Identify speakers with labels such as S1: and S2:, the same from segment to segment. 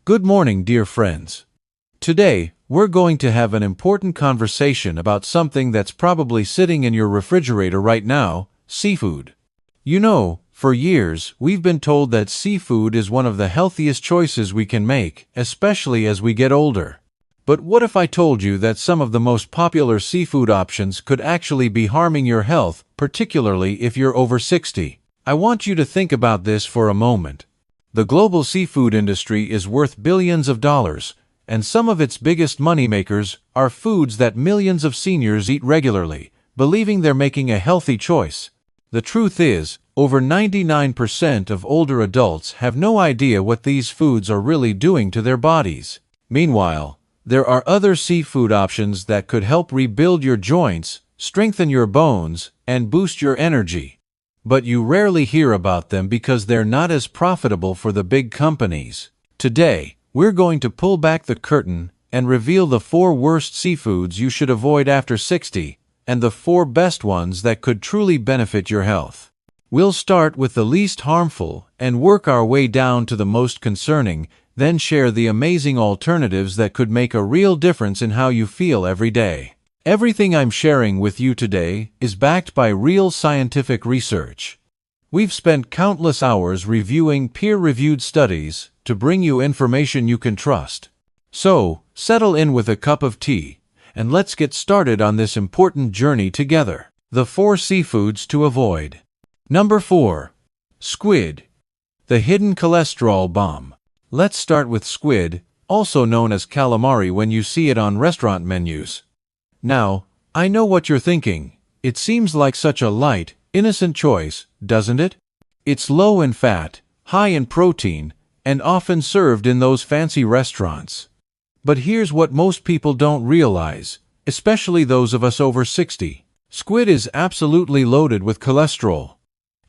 S1: Good morning, dear friends. Today, we're going to have an important conversation about something that's probably sitting in your refrigerator right now: seafood. You know, for years, we've been told that seafood is one of the healthiest choices we can make, especially as we get older. But what if I told you that some of the most popular seafood options could actually be harming your health, particularly if you're over 60? I want you to think about this for a moment. The global seafood industry is worth billions of dollars, and some of its biggest moneymakers are foods that millions of seniors eat regularly, believing they're making a healthy choice. The truth is, over 99% of older adults have no idea what these foods are really doing to their bodies. Meanwhile, there are other seafood options that could help rebuild your joints, strengthen your bones, and boost your energy. But you rarely hear about them because they're not as profitable for the big companies. Today, we're going to pull back the curtain and reveal the 4 worst seafoods you should avoid after 60, and the 4 best ones that could truly benefit your health. We'll start with the least harmful and work our way down to the most concerning, then share the amazing alternatives that could make a real difference in how you feel every day. Everything I'm sharing with you today is backed by real scientific research. We've spent countless hours reviewing peer-reviewed studies to bring you information you can trust. So, settle in with a cup of tea, and let's get started on this important journey together. The 4 seafoods to avoid. Number 4. Squid, the hidden cholesterol bomb. Let's start with squid, also known as calamari when you see it on restaurant menus. Now, I know what you're thinking. It seems like such a light, innocent choice, doesn't it? It's low in fat, high in protein, and often served in those fancy restaurants. But here's what most people don't realize, especially those of us over 60. Squid is absolutely loaded with cholesterol.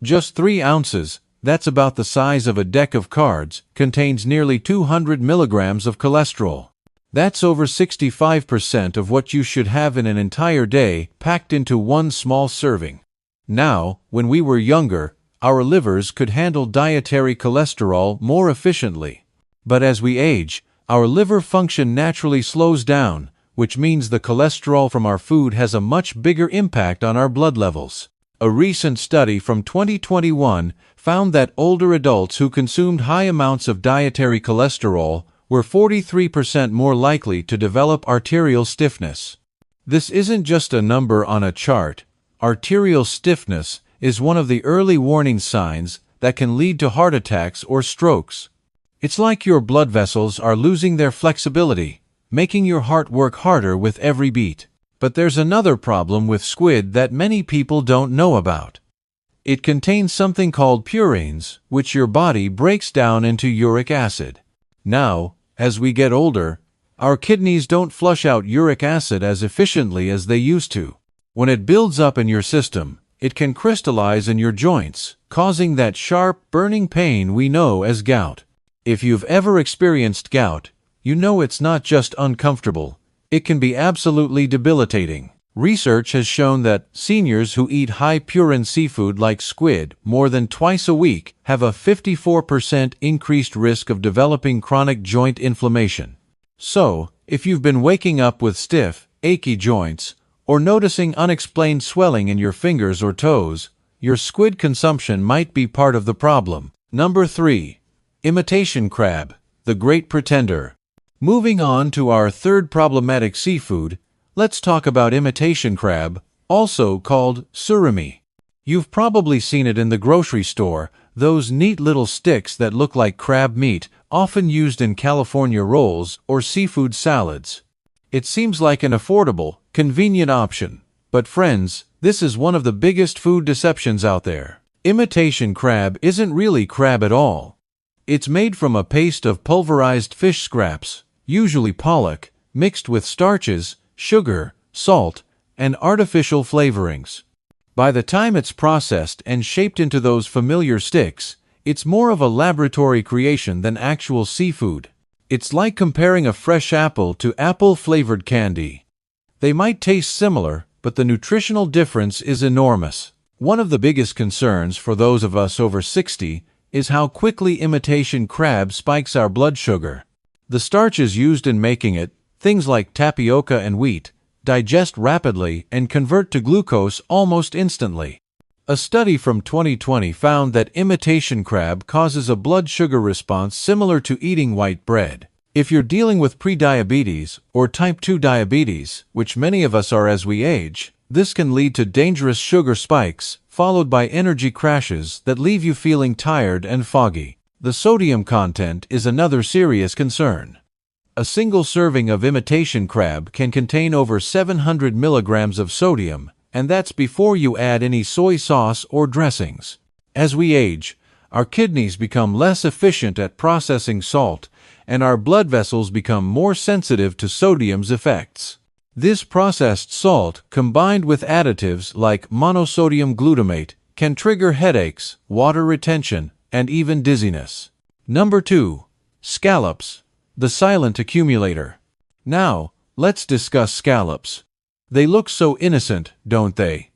S1: Just 3 ounces, that's about the size of a deck of cards, contains nearly 200 milligrams of cholesterol. That's over 65% of what you should have in an entire day, packed into one small serving. Now, when we were younger, our livers could handle dietary cholesterol more efficiently. But as we age, our liver function naturally slows down, which means the cholesterol from our food has a much bigger impact on our blood levels. A recent study from 2021 found that older adults who consumed high amounts of dietary cholesterol were 43% more likely to develop arterial stiffness. This isn't just a number on a chart. Arterial stiffness is one of the early warning signs that can lead to heart attacks or strokes. It's like your blood vessels are losing their flexibility, making your heart work harder with every beat. But there's another problem with squid that many people don't know about. It contains something called purines, which your body breaks down into uric acid. Now, as we get older, our kidneys don't flush out uric acid as efficiently as they used to. When it builds up in your system, it can crystallize in your joints, causing that sharp, burning pain we know as gout. If you've ever experienced gout, you know it's not just uncomfortable. It can be absolutely debilitating. Research has shown that seniors who eat high purine seafood like squid more than twice a week have a 54% increased risk of developing chronic joint inflammation. So, if you've been waking up with stiff, achy joints, or noticing unexplained swelling in your fingers or toes, your squid consumption might be part of the problem. Number 3. Imitation crab, the great pretender. Moving on to our 3rd problematic seafood, let's talk about imitation crab, also called surimi. You've probably seen it in the grocery store, those neat little sticks that look like crab meat, often used in California rolls or seafood salads. It seems like an affordable, convenient option. But friends, this is one of the biggest food deceptions out there. Imitation crab isn't really crab at all. It's made from a paste of pulverized fish scraps, usually pollock, mixed with starches, sugar, salt, and artificial flavorings. By the time it's processed and shaped into those familiar sticks, it's more of a laboratory creation than actual seafood. It's like comparing a fresh apple to apple-flavored candy. They might taste similar, but the nutritional difference is enormous. One of the biggest concerns for those of us over 60 is how quickly imitation crab spikes our blood sugar. The starches used in making it, things like tapioca and wheat, digest rapidly and convert to glucose almost instantly. A study from 2020 found that imitation crab causes a blood sugar response similar to eating white bread. If you're dealing with prediabetes or type 2 diabetes, which many of us are as we age, this can lead to dangerous sugar spikes, followed by energy crashes that leave you feeling tired and foggy. The sodium content is another serious concern. A single serving of imitation crab can contain over 700 milligrams of sodium, and that's before you add any soy sauce or dressings. As we age, our kidneys become less efficient at processing salt, and our blood vessels become more sensitive to sodium's effects. This processed salt, combined with additives like monosodium glutamate, can trigger headaches, water retention, and even dizziness. Number 2. Scallops, the silent accumulator. Now, let's discuss scallops. They look so innocent, don't they?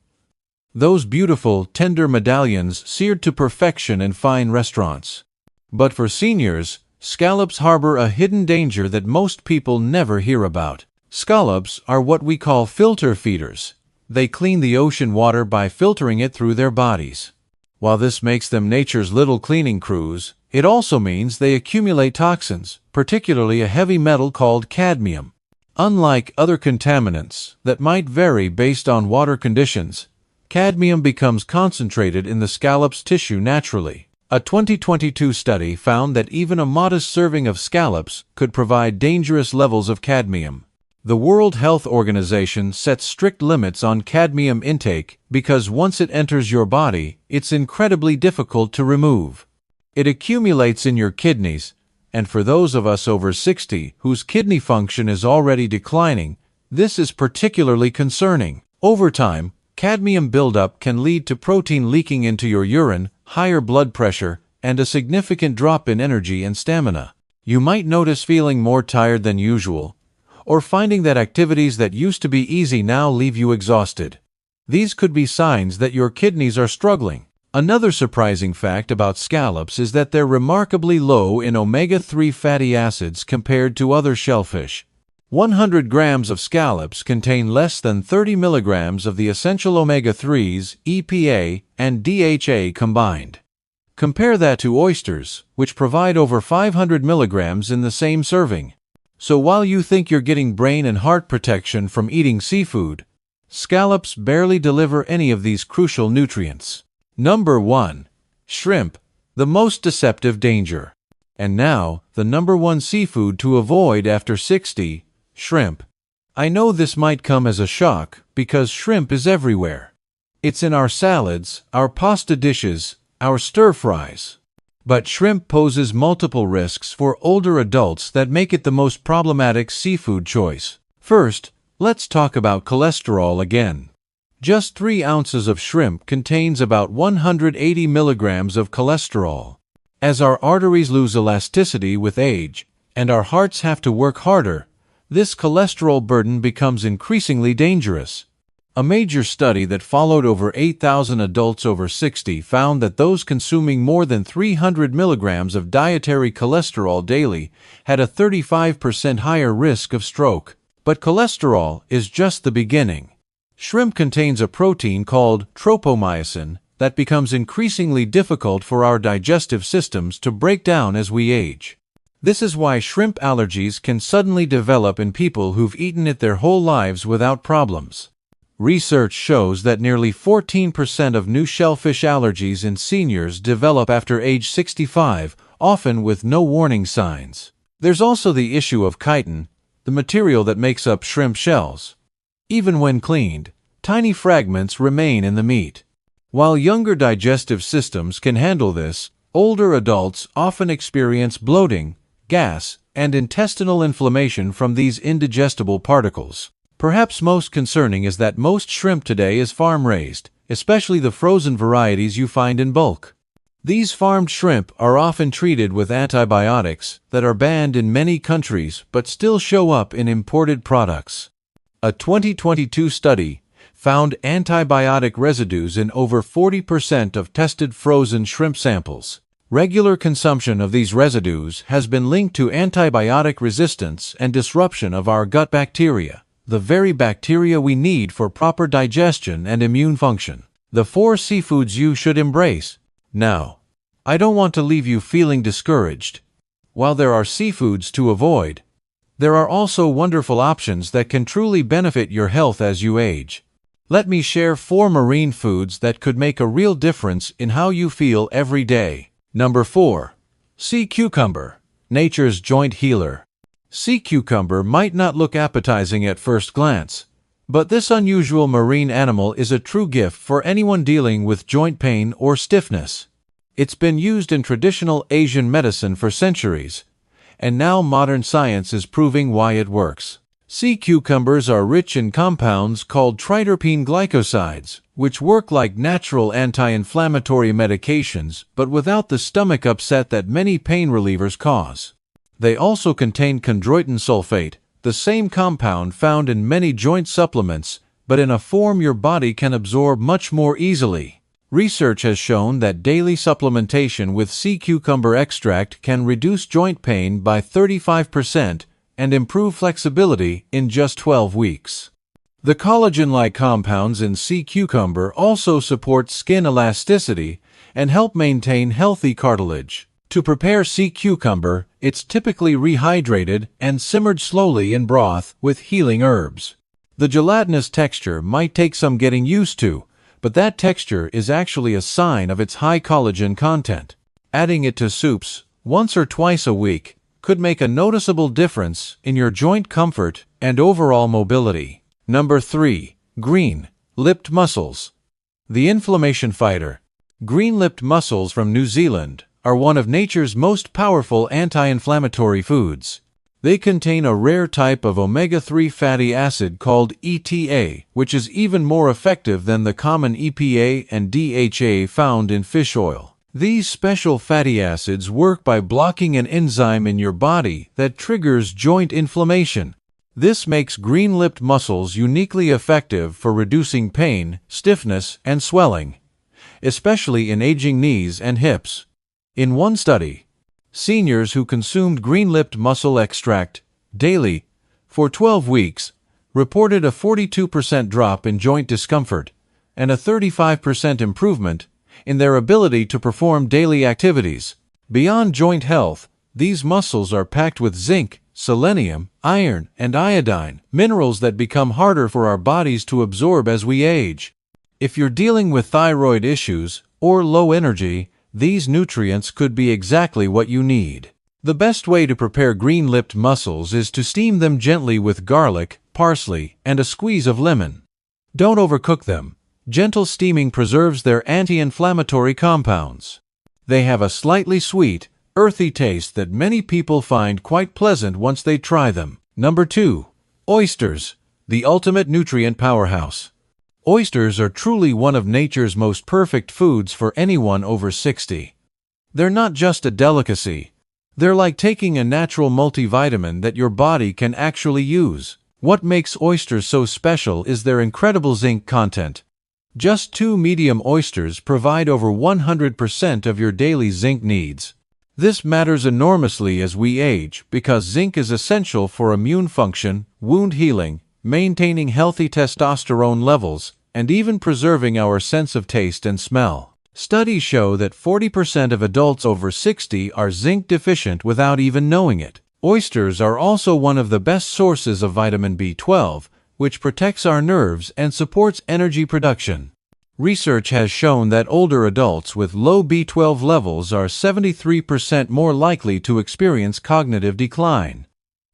S1: Those beautiful, tender medallions seared to perfection in fine restaurants. But for seniors, scallops harbor a hidden danger that most people never hear about. Scallops are what we call filter feeders. They clean the ocean water by filtering it through their bodies. While this makes them nature's little cleaning crews, it also means they accumulate toxins, particularly a heavy metal called cadmium. Unlike other contaminants that might vary based on water conditions, cadmium becomes concentrated in the scallop's tissue naturally. A 2022 study found that even a modest serving of scallops could provide dangerous levels of cadmium. The World Health Organization sets strict limits on cadmium intake because once it enters your body, it's incredibly difficult to remove. It accumulates in your kidneys, and for those of us over 60 whose kidney function is already declining, this is particularly concerning. Over time, cadmium buildup can lead to protein leaking into your urine, higher blood pressure, and a significant drop in energy and stamina. You might notice feeling more tired than usual, or finding that activities that used to be easy now leave you exhausted. These could be signs that your kidneys are struggling. Another surprising fact about scallops is that they're remarkably low in omega-3 fatty acids compared to other shellfish. 100 grams of scallops contain less than 30 milligrams of the essential omega-3s, EPA, and DHA combined. Compare that to oysters, which provide over 500 milligrams in the same serving. So while you think you're getting brain and heart protection from eating seafood, scallops barely deliver any of these crucial nutrients. Number 1. Shrimp, the most deceptive danger. And now, the number 1 seafood to avoid after 60, shrimp. I know this might come as a shock because shrimp is everywhere. It's in our salads, our pasta dishes, our stir-fries. But shrimp poses multiple risks for older adults that make it the most problematic seafood choice. First, let's talk about cholesterol again. Just 3 ounces of shrimp contains about 180 milligrams of cholesterol. As our arteries lose elasticity with age, and our hearts have to work harder, this cholesterol burden becomes increasingly dangerous. A major study that followed over 8,000 adults over 60 found that those consuming more than 300 milligrams of dietary cholesterol daily had a 35% higher risk of stroke. But cholesterol is just the beginning. Shrimp contains a protein called tropomyosin that becomes increasingly difficult for our digestive systems to break down as we age. This is why shrimp allergies can suddenly develop in people who've eaten it their whole lives without problems. Research shows that nearly 14% of new shellfish allergies in seniors develop after age 65, often with no warning signs. There's also the issue of chitin, the material that makes up shrimp shells. Even when cleaned, tiny fragments remain in the meat. While younger digestive systems can handle this, older adults often experience bloating, gas, and intestinal inflammation from these indigestible particles. Perhaps most concerning is that most shrimp today is farm-raised, especially the frozen varieties you find in bulk. These farmed shrimp are often treated with antibiotics that are banned in many countries but still show up in imported products. A 2022 study found antibiotic residues in over 40% of tested frozen shrimp samples. Regular consumption of these residues has been linked to antibiotic resistance and disruption of our gut bacteria, the very bacteria we need for proper digestion and immune function. The 4 seafoods you should embrace. Now, I don't want to leave you feeling discouraged. While there are seafoods to avoid, there are also wonderful options that can truly benefit your health as you age. Let me share 4 marine foods that could make a real difference in how you feel every day. Number 4. Sea cucumber, nature's joint healer. Sea cucumber might not look appetizing at first glance, but this unusual marine animal is a true gift for anyone dealing with joint pain or stiffness. It's been used in traditional Asian medicine for centuries, and now modern science is proving why it works. Sea cucumbers are rich in compounds called triterpene glycosides, which work like natural anti-inflammatory medications but without the stomach upset that many pain relievers cause. They also contain chondroitin sulfate, the same compound found in many joint supplements, but in a form your body can absorb much more easily. Research has shown that daily supplementation with sea cucumber extract can reduce joint pain by 35%, and improve flexibility in just 12 weeks. The collagen-like compounds in sea cucumber also support skin elasticity and help maintain healthy cartilage. To prepare sea cucumber, it's typically rehydrated and simmered slowly in broth with healing herbs. The gelatinous texture might take some getting used to, but that texture is actually a sign of its high collagen content. Adding it to soups once or twice a week could make a noticeable difference in your joint comfort and overall mobility. Number 3. Green-lipped mussels. The inflammation fighter. Green-lipped mussels from New Zealand are one of nature's most powerful anti-inflammatory foods. They contain a rare type of omega-3 fatty acid called ETA, which is even more effective than the common EPA and DHA found in fish oil. These special fatty acids work by blocking an enzyme in your body that triggers joint inflammation. This makes green-lipped mussels uniquely effective for reducing pain, stiffness, and swelling, especially in aging knees and hips. In one study, seniors who consumed green-lipped mussel extract daily for 12 weeks reported a 42% drop in joint discomfort and a 35% improvement in their ability to perform daily activities. Beyond joint health, these mussels are packed with zinc, selenium, iron, and iodine, minerals that become harder for our bodies to absorb as we age. If you're dealing with thyroid issues or low energy, these nutrients could be exactly what you need. The best way to prepare green-lipped mussels is to steam them gently with garlic, parsley, and a squeeze of lemon. Don't overcook them. Gentle steaming preserves their anti-inflammatory compounds. They have a slightly sweet, earthy taste that many people find quite pleasant once they try them. Number 2. Oysters, the ultimate nutrient powerhouse. Oysters are truly one of nature's most perfect foods for anyone over 60. They're not just a delicacy. They're like taking a natural multivitamin that your body can actually use. What makes oysters so special is their incredible zinc content. Just 2 medium oysters provide over 100% of your daily zinc needs. This matters enormously as we age because zinc is essential for immune function, wound healing, maintaining healthy testosterone levels, and even preserving our sense of taste and smell. Studies show that 40% of adults over 60 are zinc deficient without even knowing it. Oysters are also one of the best sources of vitamin B12, which protects our nerves and supports energy production. Research has shown that older adults with low B12 levels are 73% more likely to experience cognitive decline.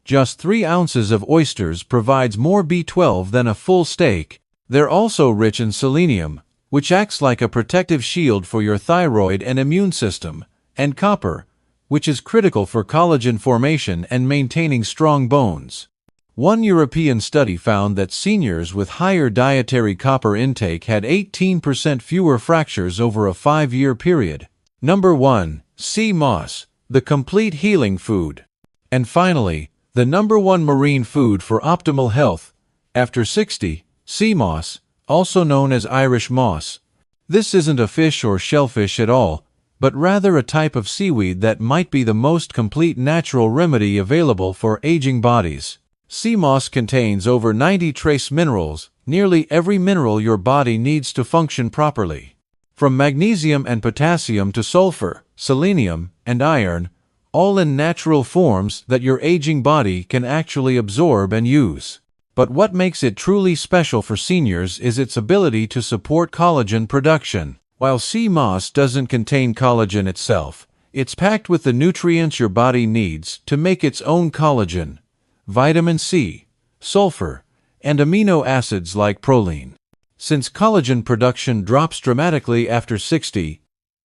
S1: Just 3 ounces of oysters provides more B12 than a full steak. They're also rich in selenium, which acts like a protective shield for your thyroid and immune system, and copper, which is critical for collagen formation and maintaining strong bones. One European study found that seniors with higher dietary copper intake had 18% fewer fractures over a 5-year period. Number 1. Sea moss, the complete healing food. And finally, the number 1 marine food for optimal health after 60, sea moss, also known as Irish moss. This isn't a fish or shellfish at all. but rather a type of seaweed that might be the most complete natural remedy available for aging bodies. Sea moss contains over 90 trace minerals, nearly every mineral your body needs to function properly. From magnesium and potassium to sulfur, selenium, and iron, all in natural forms that your aging body can actually absorb and use. But what makes it truly special for seniors is its ability to support collagen production. While sea moss doesn't contain collagen itself, it's packed with the nutrients your body needs to make its own collagen, vitamin C, sulfur, and amino acids like proline. Since collagen production drops dramatically after 60,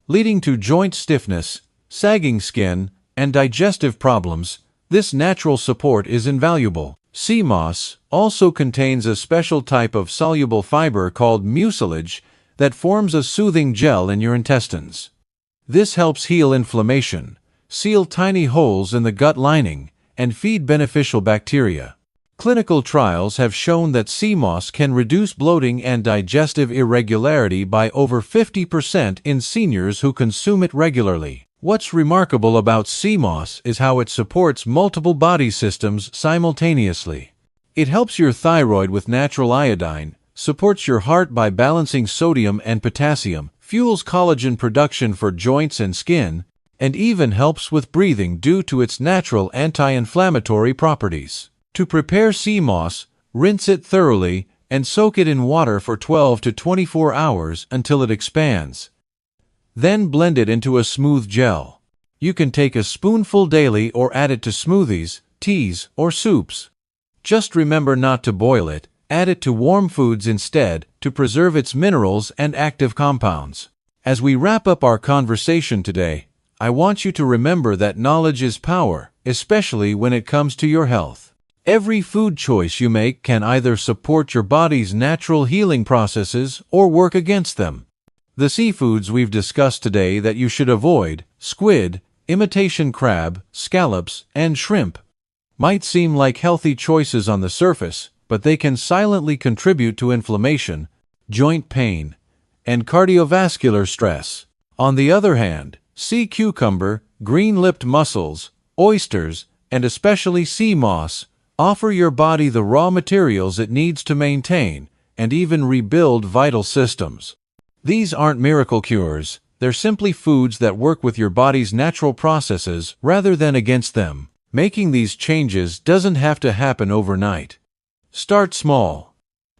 S1: leading to joint stiffness, sagging skin, and digestive problems, this natural support is invaluable. Sea moss also contains a special type of soluble fiber called mucilage that forms a soothing gel in your intestines. This helps heal inflammation, seal tiny holes in the gut lining, and feed beneficial bacteria. Clinical trials have shown that sea moss can reduce bloating and digestive irregularity by over 50% in seniors who consume it regularly. What's remarkable about sea moss is how it supports multiple body systems simultaneously. It helps your thyroid with natural iodine, supports your heart by balancing sodium and potassium, fuels collagen production for joints and skin, and even helps with breathing due to its natural anti-inflammatory properties. To prepare sea moss, rinse it thoroughly and soak it in water for 12 to 24 hours until it expands. Then blend it into a smooth gel. You can take a spoonful daily or add it to smoothies, teas, or soups. Just remember not to boil it, add it to warm foods instead to preserve its minerals and active compounds. As we wrap up our conversation today, I want you to remember that knowledge is power, especially when it comes to your health. Every food choice you make can either support your body's natural healing processes or work against them. The seafoods we've discussed today that you should avoid, squid, imitation crab, scallops, and shrimp, might seem like healthy choices on the surface, but they can silently contribute to inflammation, joint pain, and cardiovascular stress. On the other hand, sea cucumber, green-lipped mussels, oysters, and especially sea moss offer your body the raw materials it needs to maintain and even rebuild vital systems. These aren't miracle cures, they're simply foods that work with your body's natural processes rather than against them. Making these changes doesn't have to happen overnight. Start small.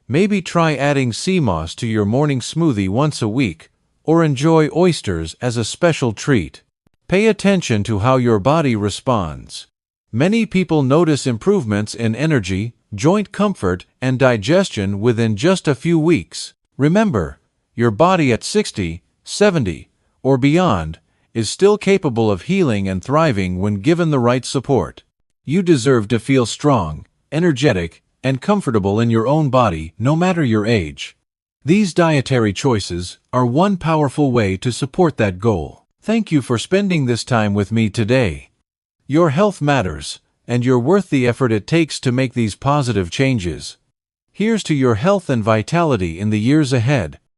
S1: Maybe try adding sea moss to your morning smoothie once a week, or enjoy oysters as a special treat. Pay attention to how your body responds. Many people notice improvements in energy, joint comfort, and digestion within just a few weeks. Remember, your body at 60, 70, or beyond is still capable of healing and thriving when given the right support. You deserve to feel strong, energetic, and comfortable in your own body, no matter your age. These dietary choices are one powerful way to support that goal. Thank you for spending this time with me today. Your health matters, and you're worth the effort it takes to make these positive changes. Here's to your health and vitality in the years ahead.